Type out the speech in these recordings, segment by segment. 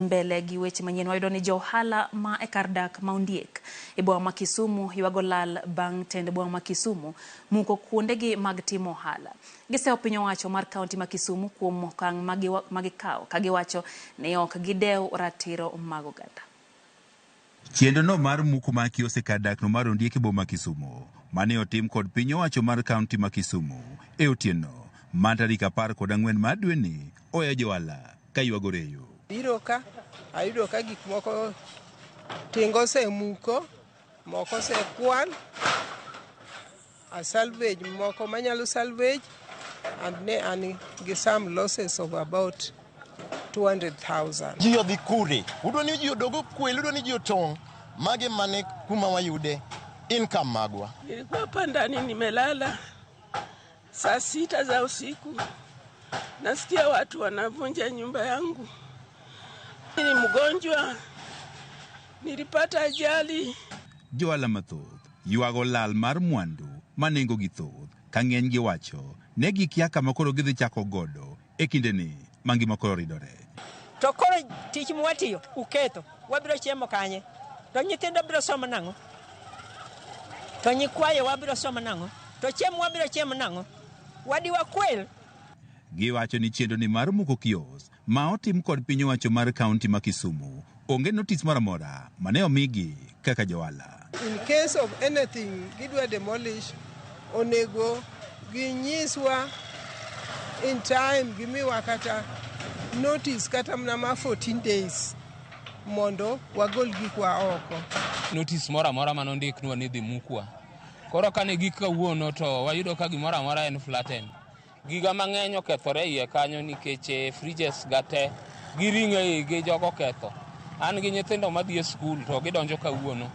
mbele gi weche manyien. Wayudo ni Jo-ohala ma e kar dak ma Ondiek e boma ma Kisumu ywago lal bang' tend boma ma Kisumu muko kuondegi mag timo ohala. Gisewo piny owacho mar kaunti ma Kisumu kuom okang' magikawo ka giwacho ni ok gidew ratiro mag oganda. Chiendo no mar muko ma kiose kar dak no mar Ondiek e boma Kisumu mane otim kod piny owacho mar kaunti ma Kisumu e otieno ma tarik 14 mar dweni oya Jo-ohala ka ywago reyo. Biro ka ayudo ka gik moko tingo se muko, moko se kwan, a salvage moko manyalo salvage, and gi some losses of about 200,000. Ji odhi kure, udo ni ji odogo kwel, udo ni ji otong', mage mane kuma wayude income magwa. Nilikuwa pandani nimelala saa 6 za usiku, nasikia watu wanavunja nyumba yangu. Ni mgonjwa, nilipata ajali. Jo-ohala mathoth ywago lal mar mwandu manengo gi thoth ka ng'eny gi wacho ne gikia kama koro gidhi chako godo e kindeni mangima koro ridore. To koro tich mwatiyo uketho, wabiro chiemo kanye? To nyithindo biro somo nang'o? To nyikwayo wabiro somo nang'o? To chiemo wabiro chiemo nang'o? Wadiwa kwel. Giwacho ni chiendo ni mar muko kios ma otim kod piny owacho mar kaunti ma Kisumu onge notis moro amora mane omigi kaka Jo-ohala. In case of anything gidwa demolish, onego ginyiswa in time, gimiwa kata notice kata mnama 14 days mondo wagol gikwa oko. Notice mora mora manondiknwa ni dhi mukwa. Koro kane gik kawuono to wayudo ka gimora mora en flatten. Giga mang'eny okethore iye kanyo nikech fridges gate giringe gi jogo ketho. An gi nyithindo madhi e skul to gidonjo kawuono.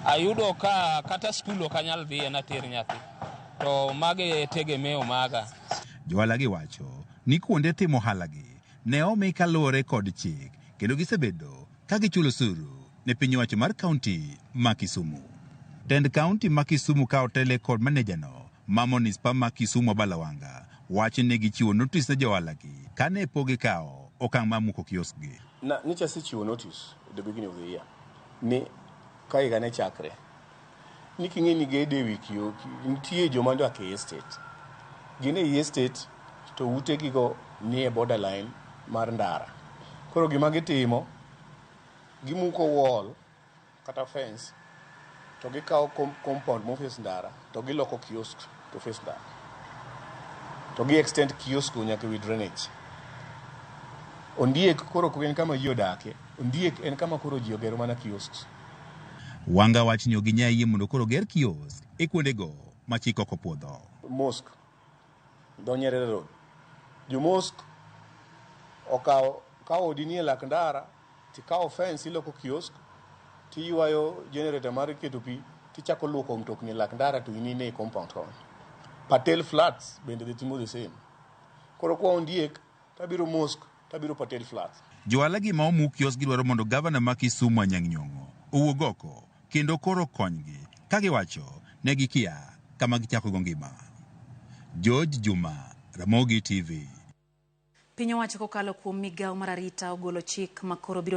Ayudo ka kata skul ok anyal dhi na ter nyathi. To mage tegemeo maga. Jo-ohala gi wacho ni kuonde timo ohala gi ne omi kaluwore kod chik kendo gisebedo ka gichulo osuru ne piny owacho mar kaunti ma Kisumu. Tend kaunti ma Kisumu ka otele kod manejano ma munisipal ma Kisumu Balawanga wacho ni gichiwo notice ne Jo-ohala gi kane pogi kawo okang' ma muko kioskgi. Nicha sichiwo notice at the beginning of the year ni ka higa ne chakre ni king'e ni gede wiki nitie joma dak e estate. Gin e estate to ute gigo ni e borderline mar ndara. Koro gima gitimo, gimuko wall kata fence to gikawo compound mofes ndara to giloko kiosk to face ndara. To gi extend kiosk nyaka wi drainage. Ondiek koro en kama ji odake. Ondiek en kama koro ji ogero mana kiosks. Wanga wach ni oginyayie mondo koro ger kiosk e kuondego ma chik ok opuodho. Mosque do Nyerere Road. Jo mosque okawo odi ni e lak ndara, tikawo fence iloko kiosk, tiywayo generator mar keto pi, tichako luoko mtokni e lak ndara to inine e compound kon. Patel Flats bende dhi timo the same. Koro kwa Ondiek tabiro mosque tabiro Patel Flats. Jo-ohala gi ma omuk kios gidwaro mondo gavana ma Kisumu Anyang' Nyong'o owuog oko kendo koro konygi ka giwacho ne gikia kama gichako go ngima. George Juma, Ramogi TV. Piny owacho kokalo kuom migawo mar arita ogolo chik makoro biro